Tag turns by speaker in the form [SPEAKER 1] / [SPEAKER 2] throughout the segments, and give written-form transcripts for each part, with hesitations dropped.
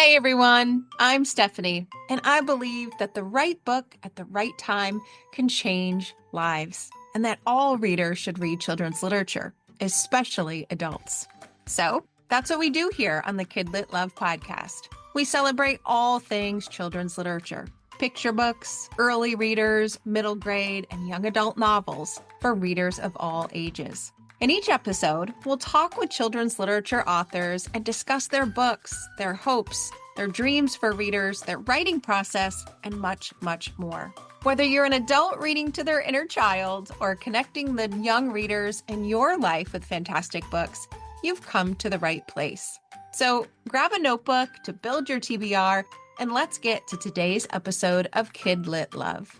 [SPEAKER 1] Hey everyone, I'm Stephanie, and I believe that the right book at the right time can change lives, and that all readers should read children's literature, especially adults. So that's what we do here on the KidLit Love podcast. We celebrate all things children's literature: picture books, early readers, middle grade, and young adult novels for readers of all ages. In each episode, we'll talk with children's literature authors and discuss their books, their hopes, their dreams for readers, their writing process, and much, much more. Whether you're an adult reading to their inner child or connecting the young readers in your life with fantastic books, you've come to the right place. So grab a notebook to build your TBR, and let's get to today's episode of KidLit Love.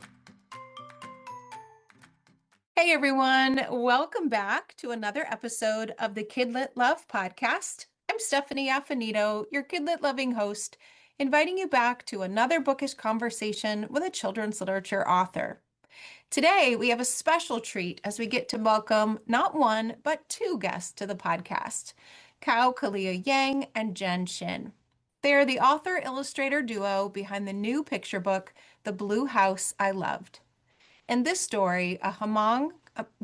[SPEAKER 1] Hey everyone, welcome back to another episode of the KidLit Love podcast. I'm Stephanie Affinito, your KidLit loving host, inviting you back to another bookish conversation with a children's literature author. Today, we have a special treat as we get to welcome not one, but two guests to the podcast, Kao Kalia Yang and Jen Shin. They are the author-illustrator duo behind the new picture book, The Blue House I Loved. In this story, a Hmong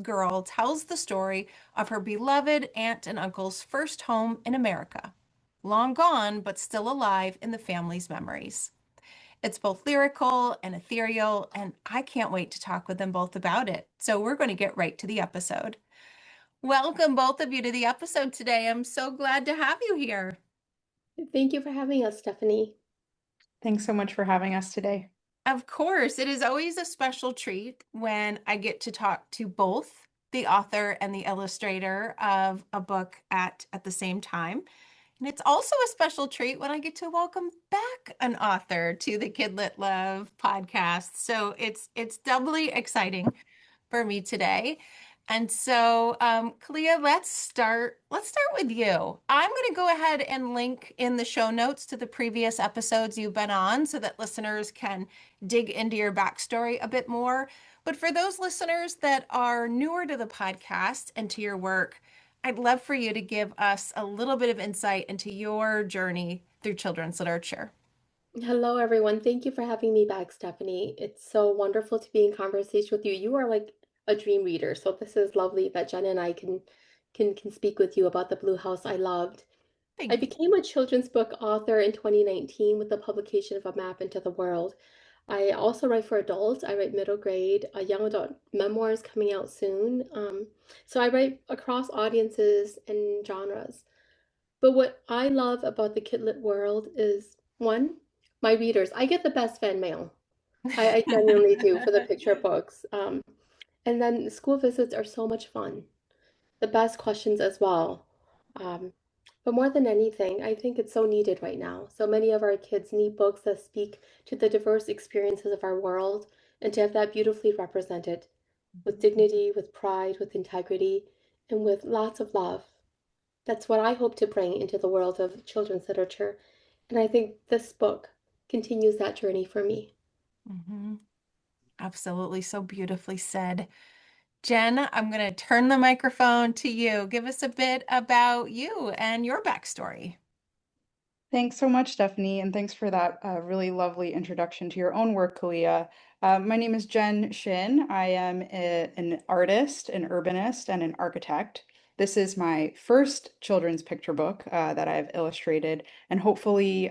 [SPEAKER 1] girl tells the story of her beloved aunt and uncle's first home in America, long gone but still alive in the family's memories. It's both lyrical and ethereal, and I can't wait to talk with them both about it. So we're going to get right to the episode. Welcome, both of you, to the episode today. I'm so glad to have you here.
[SPEAKER 2] Thank you for having us, Stephanie.
[SPEAKER 3] Thanks so much for having us today.
[SPEAKER 1] Of course, it is always a special treat when I get to talk to both the author and the illustrator of a book at the same time. And it's also a special treat when I get to welcome back an author to the KidLit Love podcast. So it's doubly exciting for me today. And so, Kalia, let's start with you. I'm going to go ahead and link in the show notes to the previous episodes you've been on so that listeners can dig into your backstory a bit more. But for those listeners that are newer to the podcast and to your work, I'd love for you to give us a little bit of insight into your journey through children's literature.
[SPEAKER 2] Hello, everyone. Thank you for having me back, Stephanie. It's so wonderful to be in conversation with you. You are like a dream reader, so this is lovely that Jen and I can speak with you about the Blue House I loved. I
[SPEAKER 1] Thank you.
[SPEAKER 2] became a children's book author in 2019 with the publication of A Map into the World. I also write for adults. I write middle grade, young adult memoirs coming out soon. So I write across audiences and genres. But what I love about the Kidlit world is one, my readers. I get the best fan mail. I genuinely do for the picture books. And then school visits are so much fun. The best questions as well. Um, but more than anything, I think it's so needed right now. So many of our kids need books that speak to the diverse experiences of our world and to have that beautifully represented with dignity, with pride, with integrity, and with lots of love. That's what I hope to bring into the world of children's literature. And I think this book continues that journey for me.
[SPEAKER 1] Mm-hmm. Absolutely, so beautifully said. Jen, I'm going to turn the microphone to you. Give us a bit about you and your backstory.
[SPEAKER 3] Thanks so much, Stephanie, and thanks for that really lovely introduction to your own work, Kalia. My name is Jen Shin. I am an artist, an urbanist, and an architect. This is my first children's picture book that I've illustrated, and hopefully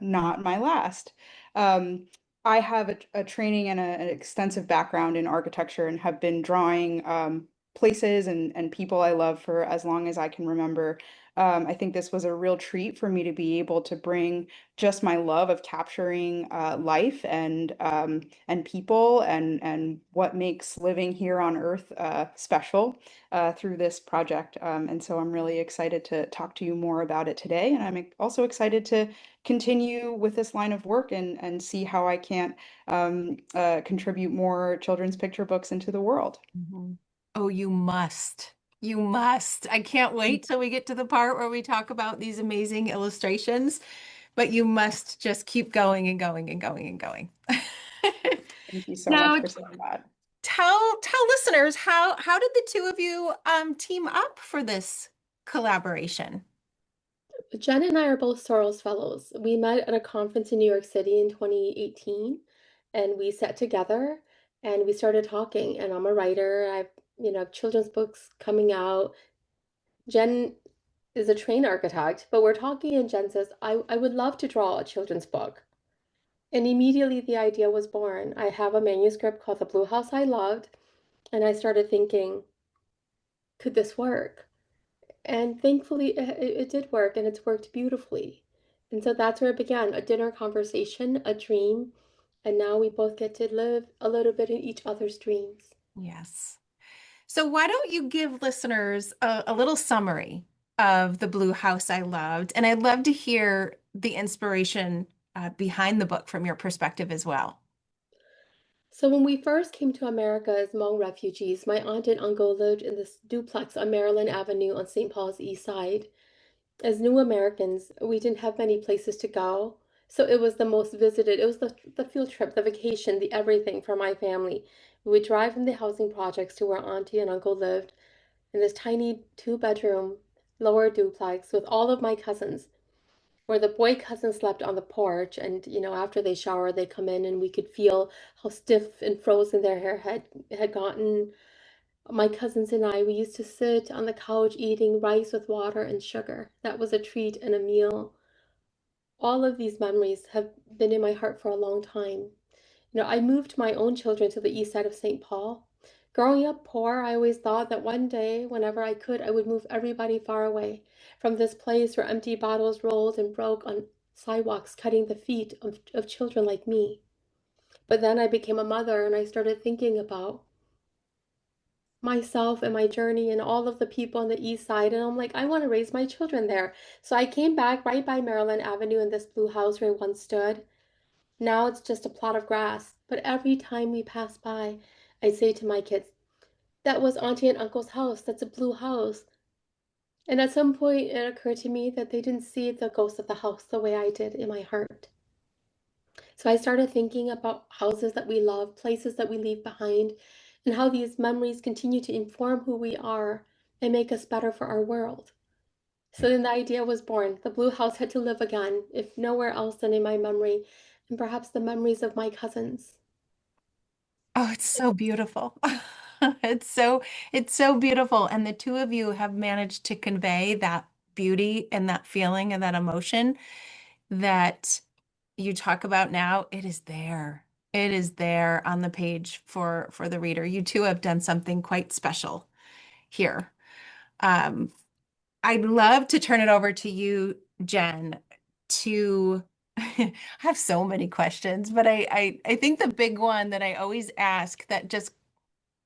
[SPEAKER 3] not my last. Um, I have a training and an extensive background in architecture and have been drawing places and people I love for as long as I can remember. I think this was a real treat for me to be able to bring just my love of capturing life and people and what makes living here on Earth special through this project. And so I'm really excited to talk to you more about it today. And I'm also excited to continue with this line of work and see how I can contribute more children's picture books into the world.
[SPEAKER 1] Mhm. Oh, you must. You must. I can't wait till we get to the part where we talk about these amazing illustrations, but you must just keep going and going and going and going.
[SPEAKER 3] Thank you so much
[SPEAKER 1] Now,
[SPEAKER 3] for saying that.
[SPEAKER 1] tell listeners how did the two of you team up for this collaboration?
[SPEAKER 2] Jen and I are both Soros Fellows. We met at a conference in New York City in 2018, and we sat together and we started talking. And I'm a writer. I've, children's books coming out. Jen is a trained architect, but we're talking, and Jen says, I would love to draw a children's book. And immediately the idea was born. I have a manuscript called The Blue House I Loved, and I started thinking, could this work? And thankfully, it did work, and it's worked beautifully. And so that's where it began, a dinner conversation, a dream, and now we both get to live a little bit in each other's dreams.
[SPEAKER 1] Yes. So why don't you give listeners a little summary of The Blue House I Loved? And I'd love to hear the inspiration behind the book from your perspective as well.
[SPEAKER 2] So when we first came to America as Hmong refugees, my aunt and uncle lived in this duplex on Maryland Avenue on St. Paul's East Side. As new Americans, we didn't have many places to go. So it was the most visited, it was the field trip, the vacation, the everything for my family. We would drive from the housing projects to where auntie and uncle lived in this tiny two-bedroom lower duplex with all of my cousins, where the boy cousins slept on the porch. And, after they showered, they'd come in and we could feel how stiff and frozen their hair had gotten. My cousins and I, we used to sit on the couch eating rice with water and sugar. That was a treat and a meal. All of these memories have been in my heart for a long time. I moved my own children to the east side of St. Paul. Growing up poor, I always thought that one day, whenever I could, I would move everybody far away from this place where empty bottles rolled and broke on sidewalks, cutting the feet of children like me. But then I became a mother and I started thinking about myself and my journey and all of the people on the east side. And I'm like, I want to raise my children there. So I came back right by Maryland Avenue in this blue house where I once stood. Now it's just a plot of grass. But every time we pass by, I say to my kids, that was Auntie and Uncle's house. That's a blue house. And at some point, it occurred to me that they didn't see the ghost of the house the way I did in my heart. So I started thinking about houses that we love, places that we leave behind, and how these memories continue to inform who we are and make us better for our world. So then the idea was born. The blue house had to live again, if nowhere else than in my memory, and perhaps the memories of my cousins.
[SPEAKER 1] Oh, it's so beautiful. It's so beautiful. And the two of you have managed to convey that beauty and that feeling and that emotion that you talk about now. It is there. It is there on the page for the reader. You two have done something quite special here. Um, I'd love to turn it over to you, Jen, to I have so many questions, but I think the big one that I always ask that just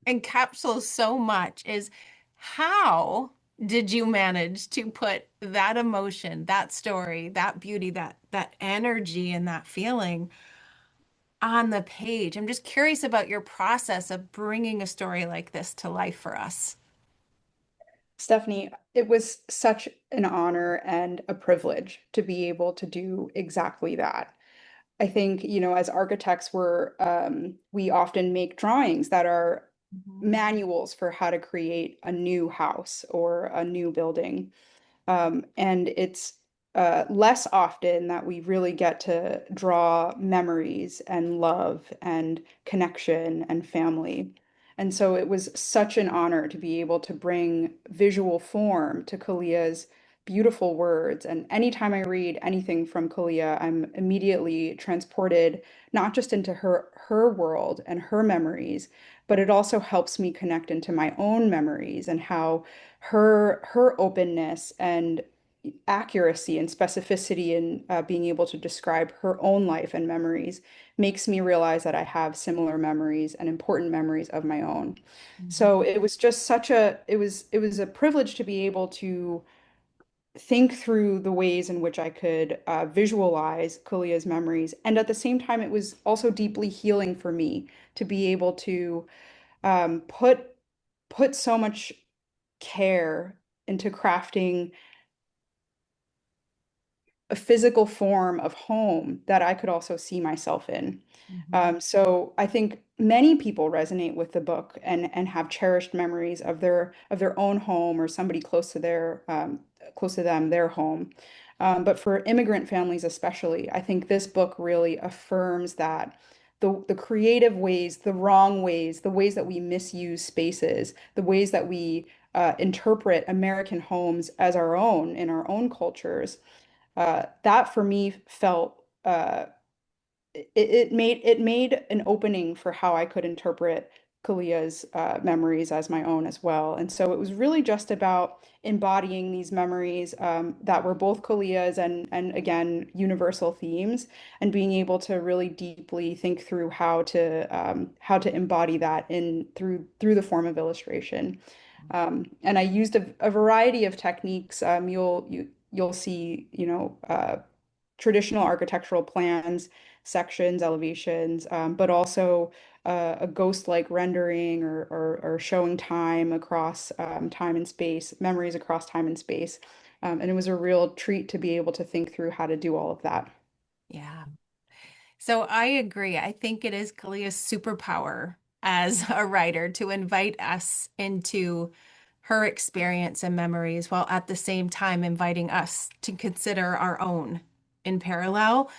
[SPEAKER 1] encapsulates so much is how did you manage to put that emotion, that story, that beauty, that energy and that feeling on the page? I'm just curious about your process of bringing a story like this to life for us.
[SPEAKER 3] Stephanie, it was such an honor and a privilege to be able to do exactly that. I think, as architects, we often make drawings that are
[SPEAKER 1] Mhm.
[SPEAKER 3] manuals for how to create a new house or a new building. And it's less often that we really get to draw memories and love and connection and family. And so it was such an honor to be able to bring visual form to Kalia's beautiful words. And anytime I read anything from Kalia, I'm immediately transported not just into her world and her memories, but it also helps me connect into my own memories and how her openness and accuracy and specificity in being able to describe her own life and memories makes me realize that I have similar memories and important memories of my own.
[SPEAKER 1] Mhm.
[SPEAKER 3] So it was just it was a privilege to be able to think through the ways in which I could visualize Kalia's memories. And at the same time, it was also deeply healing for me to be able to put so much care into crafting a physical form of home that I could also see myself in.
[SPEAKER 1] Mhm.
[SPEAKER 3] So I think many people resonate with the book and have cherished memories of their own home or somebody close to them, their home. But for immigrant families especially, I think this book really affirms that the creative ways, the wrong ways, the ways that we misuse spaces, the ways that we interpret American homes as our own in our own cultures, that for me felt it made an opening for how I could interpret Kalia's memories as my own as well. And so it was really just about embodying these memories that were both Kalia's and again universal themes, and being able to really deeply think through how to embody that in through the form of illustration. And I used a variety of techniques. You'll see, traditional architectural plans, sections, elevations, but also a ghost-like rendering or showing time across time and space, memories across time and space. And it was a real treat to be able to think through how to do all of that.
[SPEAKER 1] Yeah. So I agree. I think it is Kalia's superpower as a writer to invite us into her experience and memories while at the same time inviting us to consider our own in parallel.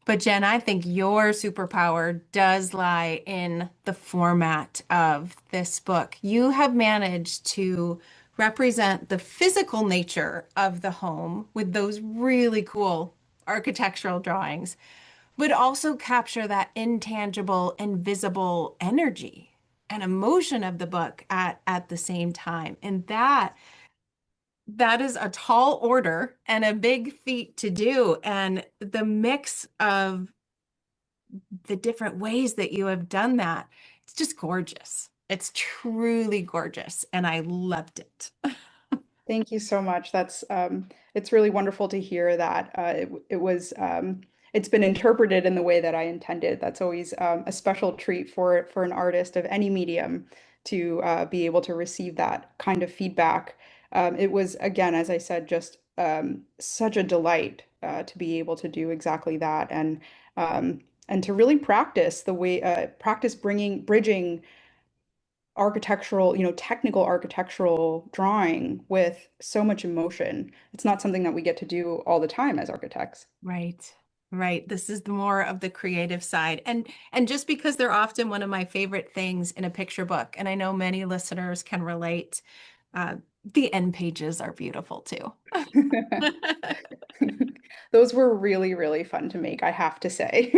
[SPEAKER 1] But Jen, I think your superpower does lie in the format of this book. You have managed to represent the physical nature of the home with those really cool architectural drawings, but also capture that intangible, invisible energy and emotion of the book at the same time. And that is a tall order and a big feat to do. And the mix of the different ways that you have done that, it's just gorgeous. It's truly gorgeous. And I loved it.
[SPEAKER 3] Thank you so much. It's really wonderful to hear that it was it's been interpreted in the way that I intended. That's always a special treat for an artist of any medium to be able to receive that kind of feedback. It was, again, as I said, just such a delight to be able to do exactly that, and to really practice the way practice bridging architectural, technical architectural drawing with so much emotion. It's not something that we get to do all the time as architects.
[SPEAKER 1] Right. Right. This is the more of the creative side. And just because they're often one of my favorite things in a picture book, and I know many listeners can relate, uh, the end pages are beautiful too.
[SPEAKER 3] Those were really, really fun to make, I have to say.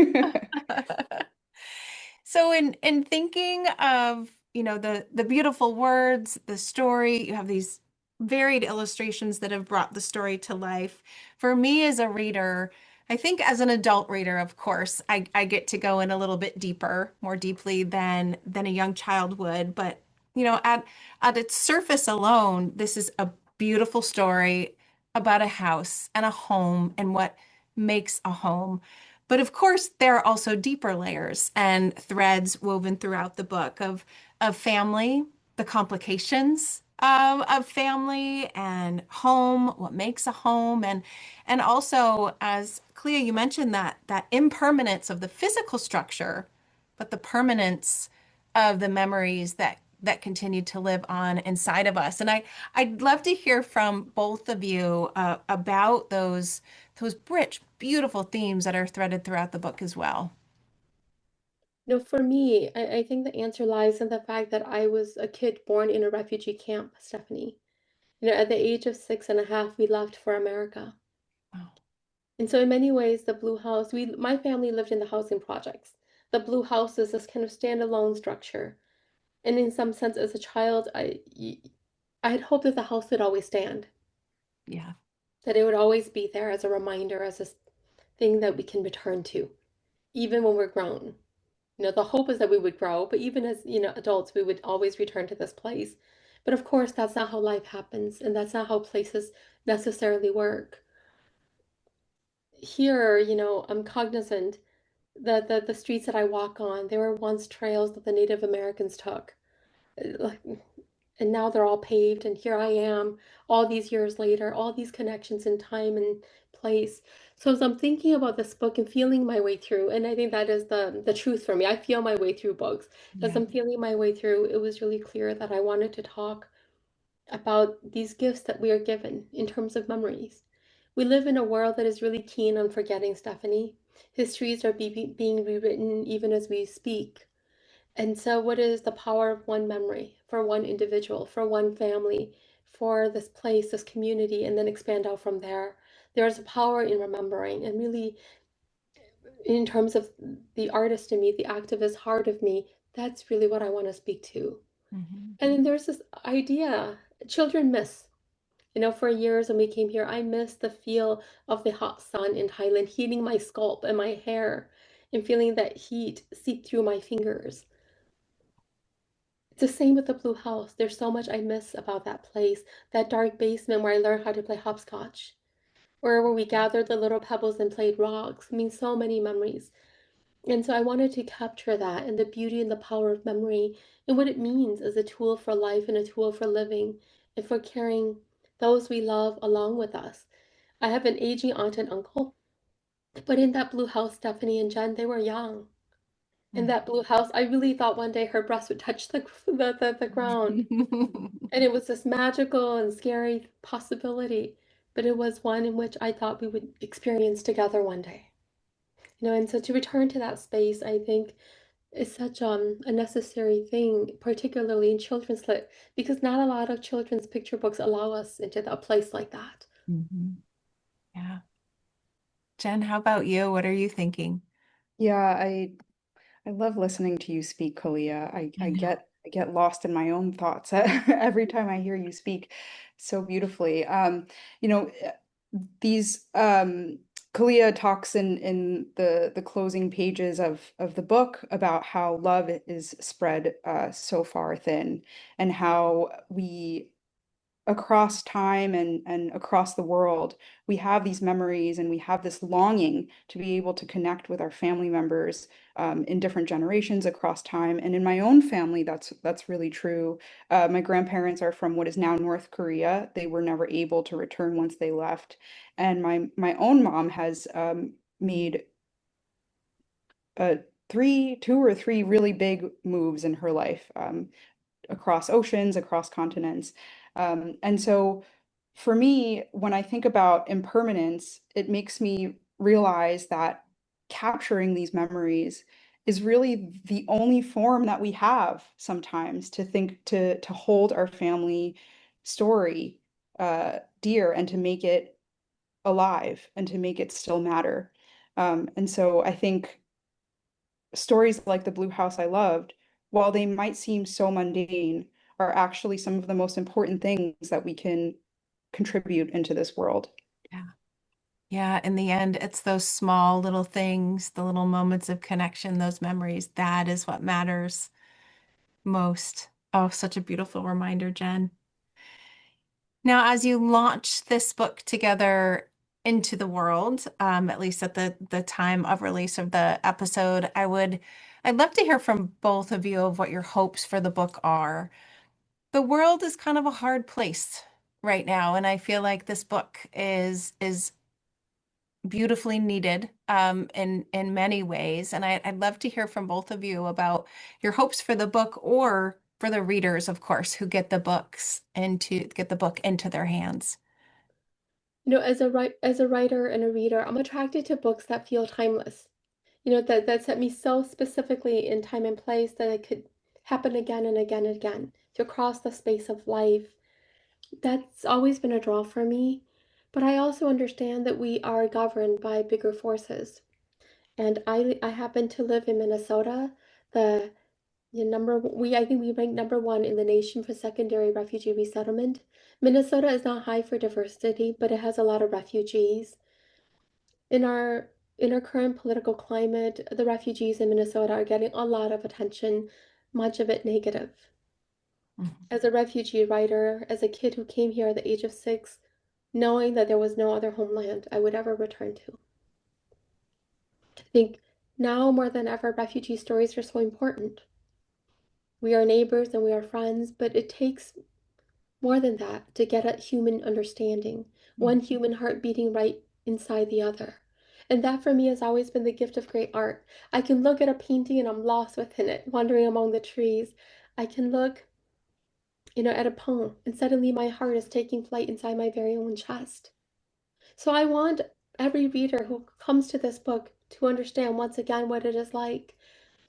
[SPEAKER 1] So in thinking of, the beautiful words, the story, you have these varied illustrations that have brought the story to life. For me as a reader, I think as an adult reader, of course, I get to go in a little bit deeper, more deeply than a young child would. But, at its surface alone, this is a beautiful story about a house and a home and what makes a home. But of course, there are also deeper layers and threads woven throughout the book of family, the complications of family and home, what makes a home, and also, as Clea, you mentioned that impermanence of the physical structure, but the permanence of the memories that continue to live on inside of us. And I'd love to hear from both of you about those rich, beautiful themes that are threaded throughout the book as well.
[SPEAKER 2] No, for me, I think the answer lies in the fact that I was a kid born in a refugee camp, Stephanie. At the age of 6.5, we left for America.
[SPEAKER 1] Oh,
[SPEAKER 2] And so in many ways, the Blue House, my family lived in the housing projects. The Blue House is this kind of standalone structure. And in some sense, as a child, I had hoped that the house would always stand,
[SPEAKER 1] yeah,
[SPEAKER 2] that it would always be there as a reminder, as a thing that we can return to, even when we're grown. The hope is that we would grow, but even as, adults, we would always return to this place. But of course, that's not how life happens, and that's not how places necessarily work. Here, I'm cognizant that the streets that I walk on, they were once trails that the Native Americans took. Like, and now they're all paved, and here I am all these years later, all these connections in time and place. So as I'm thinking about this book and feeling my way through, and I think that is the truth for me. I feel my way through books. As
[SPEAKER 1] yeah,
[SPEAKER 2] I'm feeling my way through, it was really clear that I wanted to talk about these gifts that we are given in terms of memories. We live in a world that is really keen on forgetting, Stephanie. Histories are being rewritten even as we speak. And so, what is the power of one memory for one individual, for one family, for this place, this community, and then expand out from there? There's a power in remembering, and really, in terms of the artist in me, the activist heart of me, that's really what I want to speak to.
[SPEAKER 1] Mhm.
[SPEAKER 2] And then there's this idea children miss. For years when we came here, I missed the feel of the hot sun in Thailand heating my scalp and my hair and feeling that heat seep through my fingers. It's the same with the Blue House. There's so much I miss about that place, that dark basement where I learned how to play hopscotch, or where we gathered the little pebbles and played rocks. I mean, so many memories. And so I wanted to capture that and the beauty and the power of memory and what it means as a tool for life and a tool for living and for carrying those we love along with us. I have an aging aunt and uncle, but in that blue house, Stephanie and Jen, they were young. In that blue house, I really thought one day her breast would touch the ground. And it was this magical and scary possibility, but it was one in which I thought we would experience together one day. And so to return to that space, I think is such a necessary thing, particularly in children's lit, because not a lot of children's picture books allow us into a place like that.
[SPEAKER 1] Mhm. Yeah. Jen, how about you? What are you thinking?
[SPEAKER 3] Yeah, I love listening to you speak, Kalia. I,
[SPEAKER 1] I
[SPEAKER 3] I
[SPEAKER 1] know.
[SPEAKER 3] get I get lost in my own thoughts every time I hear you speak so beautifully. You know, these Kalia talks in the closing pages of the book about how love is spread so far thin, and how we across time and across the world, we have these memories and we have this longing to be able to connect with our family members in different generations across time. And in my own family, that's really true. My grandparents are from what is now North Korea. They were never able to return once they left. And my own mom has made two or three really big moves in her life. Across oceans, across continents. And so for me, when I think about impermanence, it makes me realize that capturing these memories is really the only form that we have sometimes to think to hold our family story dear and to make it alive and to make it still matter. And so I think stories like The Blue House I Loved, while they might seem so mundane, are actually some of the most important things that we can contribute into this world.
[SPEAKER 1] Yeah. Yeah, in the end, it's those small little things, the little moments of connection, those memories, that is what matters most. Oh, such a beautiful reminder, Jen. Now, as you launch this book together into the world, at least at the time of release of the episode, I'd love to hear from both of you of what your hopes for the book are. The world is kind of a hard place right now, and I feel like this book is beautifully needed in many ways. And I'd love to hear from both of you about your hopes for the book or for the readers, of course, who get the book into their hands.
[SPEAKER 2] As a writer and a reader, I'm attracted to books that feel timeless. That set me so specifically in time and place that it could happen again and again and again to cross the space of life. That's always been a draw for me. But I also understand that we are governed by bigger forces. And I happen to live in Minnesota. The I think we rank number one in the nation for secondary refugee resettlement. Minnesota is not high for diversity, but it has a lot of refugees. In our in our current political climate, the refugees in Minnesota are getting a lot of attention, much of it negative.
[SPEAKER 1] Mhm.
[SPEAKER 2] As a refugee writer, as a kid who came here at the age of 6, knowing that there was no other homeland I would ever return to. I think now more than ever, refugee stories are so important. We are neighbors and we are friends, but it takes more than that to get at human understanding, one human heart beating right inside the other. And that for me has always been the gift of great art. I can look at a painting and I'm lost within it, wandering among the trees. I can look, at a poem and suddenly my heart is taking flight inside my very own chest. So I want every reader who comes to this book to understand once again what it is like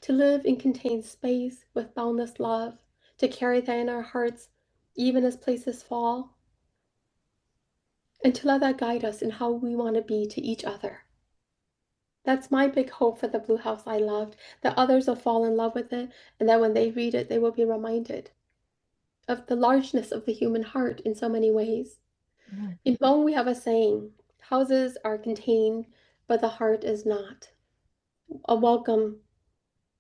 [SPEAKER 2] to live in contained space with boundless love, to carry that in our hearts even as places fall, and to let that guide us in how we want to be to each other. That's my big hope for the Blue House I loved, that others will fall in love with it, and that when they read it, they will be reminded of the largeness of the human heart in so many ways.
[SPEAKER 1] Mm.
[SPEAKER 2] In Hmong, we have a saying, houses are contained, but the heart is not. A welcome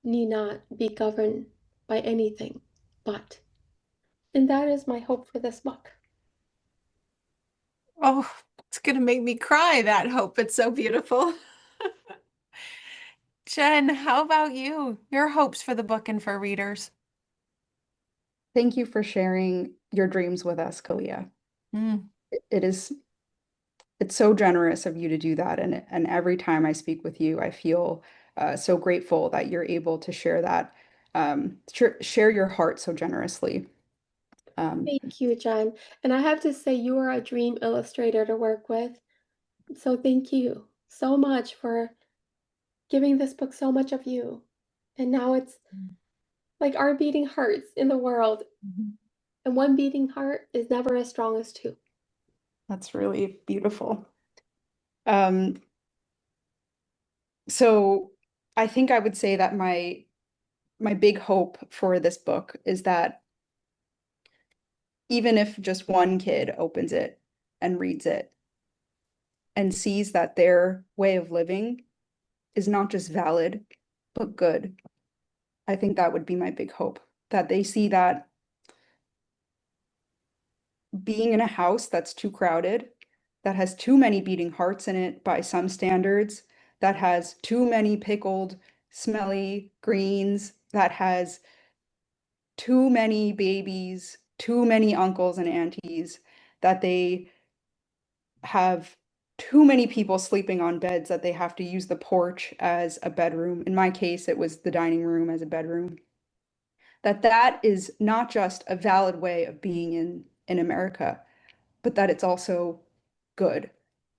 [SPEAKER 2] need not be governed by anything but. And that is my hope for this book.
[SPEAKER 1] Oh, it's going to make me cry, that hope. It's so beautiful. Jen, how about you? Your hopes for the book and for readers?
[SPEAKER 3] Thank you for sharing your dreams with us, Kalia.
[SPEAKER 1] Mm.
[SPEAKER 3] It is it's so generous of you to do that, and every time I speak with you, I feel so grateful that you're able to share that, share your heart so generously.
[SPEAKER 2] Thank you, Jen. And I have to say, you are a dream illustrator to work with. So thank you so much for giving this book so much of you. And now it's like our beating hearts in the world.
[SPEAKER 1] Mhm.
[SPEAKER 2] And one beating heart is never as strong as two.
[SPEAKER 3] That's really beautiful. Um, so I think I would say that my big hope for this book is that even if just one kid opens it and reads it and sees that their way of living is not just valid, but good, I think that would be my big hope. That they see that being in a house that's too crowded, that has too many beating hearts in it by some standards, that has too many pickled, smelly greens, that has too many babies, too many uncles and aunties, that they have too many people sleeping on beds that they have to use the porch as a bedroom. In my case, it was the dining room as a bedroom. That is not just a valid way of being in America, but that it's also good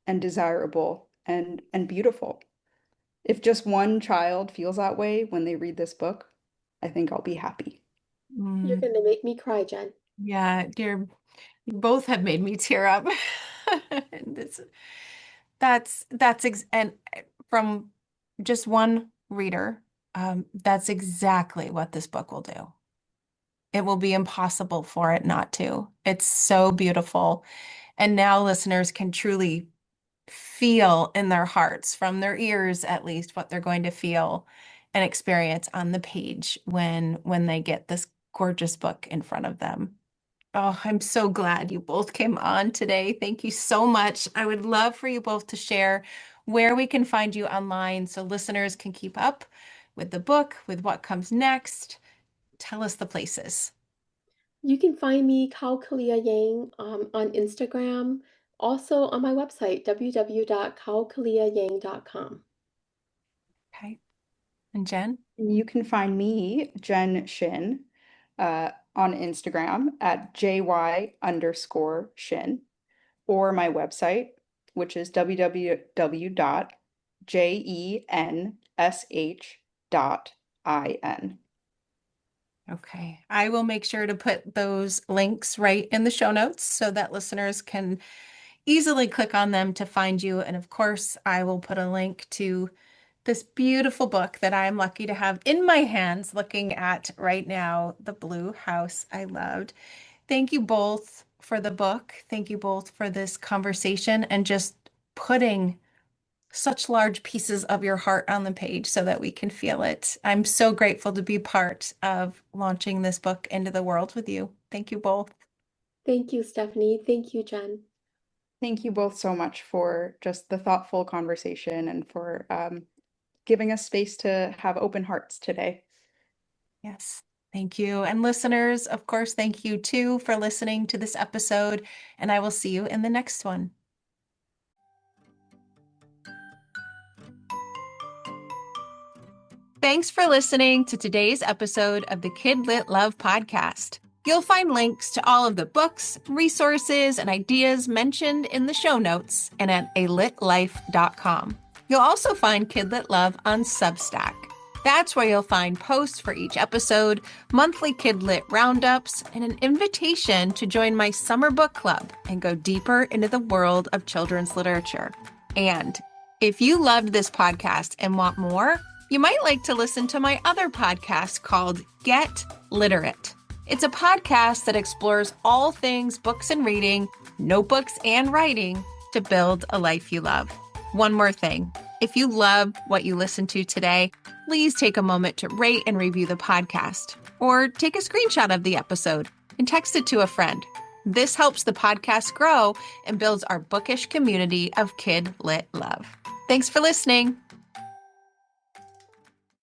[SPEAKER 3] and desirable and beautiful. If just one child feels that way when they read this book, I think I'll be happy.
[SPEAKER 2] You're
[SPEAKER 1] Mm.
[SPEAKER 2] going to make me cry, Jen.
[SPEAKER 1] Yeah, dear, you both have made me tear up. And that's ex and from just one reader, that's exactly what this book will do. It will be impossible for it not to. It's so beautiful. And now listeners can truly feel in their hearts, from their ears at least, what they're going to feel and experience on the page when they get this gorgeous book in front of them. Oh, I'm so glad you both came on today. Thank you so much. I would love for you both to share where we can find you online so listeners can keep up with the book, with what comes next. Tell us the places.
[SPEAKER 2] You can find me, Kao Kalia Yang, on Instagram, also on my website, www.kaokaliayang.com.
[SPEAKER 1] Okay. And Jen?
[SPEAKER 3] You can find me, Jen Shin, on Instagram at JY_Shin, or my website, which is www.jensh.in.
[SPEAKER 1] Okay. I will make sure to put those links right in the show notes so that listeners can easily click on them to find you. And of course, I will put a link to this beautiful book that I am lucky to have in my hands looking at right now, The Blue House I Loved. Thank you both for the book. Thank you both for this conversation and just putting such large pieces of your heart on the page so that we can feel it. I'm so grateful to be part of launching this book into the world with you. Thank you both.
[SPEAKER 2] Thank you, Stephanie. Thank you, Jen.
[SPEAKER 3] Thank you both so much for just the thoughtful conversation and for giving us space to have open hearts today.
[SPEAKER 1] Yes. Thank you. And listeners, of course, thank you too for listening to this episode, and I will see you in the next one. Thanks for listening to today's episode of the KidLit Love podcast. You'll find links to all of the books, resources, and ideas mentioned in the show notes and at alitlife.com. You'll also find KidLit Love on Substack. That's where you'll find posts for each episode, monthly KidLit roundups, and an invitation to join my summer book club and go deeper into the world of children's literature. And if you loved this podcast and want more, you might like to listen to my other podcast called Get Literate. It's a podcast that explores all things books and reading, notebooks and writing to build a life you love. One more thing. If you love what you listened to today, please take a moment to rate and review the podcast, or take a screenshot of the episode and text it to a friend. This helps the podcast grow and builds our bookish community of KidLit Love. Thanks for listening.